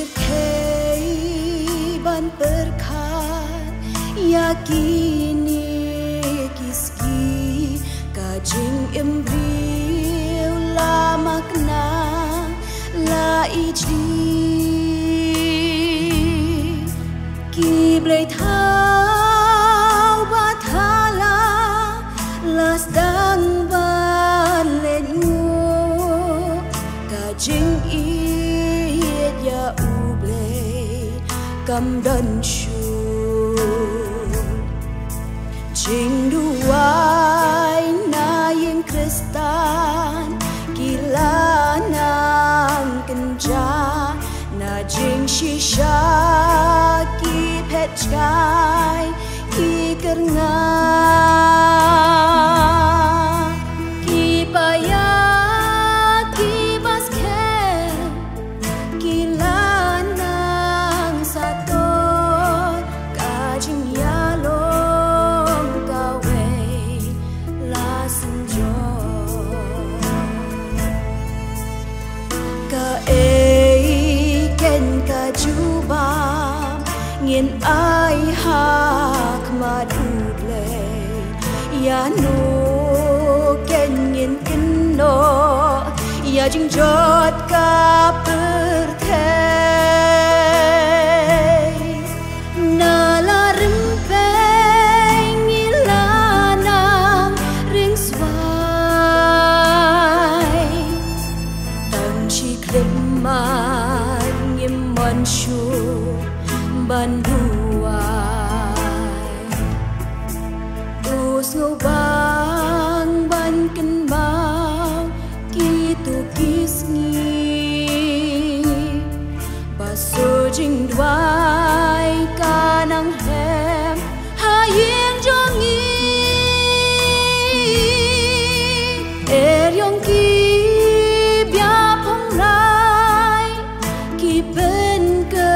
Cerkei ban perkat yakini kiski kajing embriu la makna la ijdi ki blei thao ba thala las dang ban len ngu kajing ya cầm đơn chùa chính duai na yên Kristan kila nang kenja na jing shisha ki pet sky ki kerna ki paya Ngin ai hak maduble ya no ken ngin keno ya jing jot ka perthei na la rimpe ngila nang ring swai tang chi klem man ngim man shu ban duai us ngô bang ban ken mau kitu kisngi baso jing duai kanang hem ha yin jongi yong ki bia phong rai ki ben ke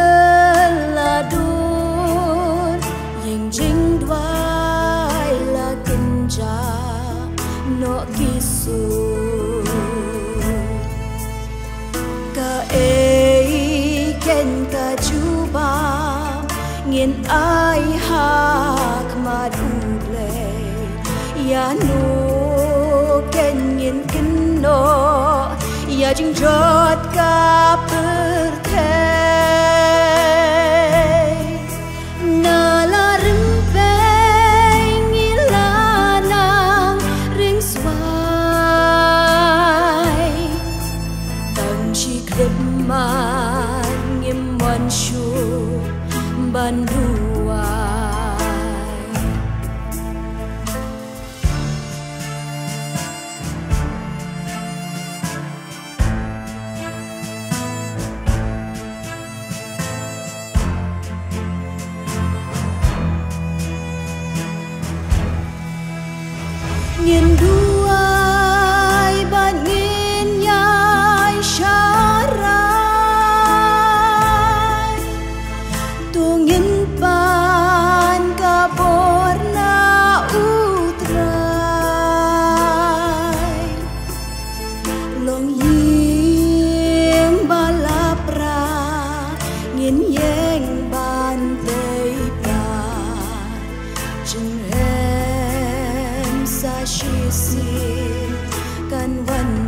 no kisu ka ken ka juba ngin ai hak maduble ya no ken ngin keno ya jing jot ka perthei na la rimpe man ngim man shu ban duai ngin duai ban ngin nhai shi sin kan văn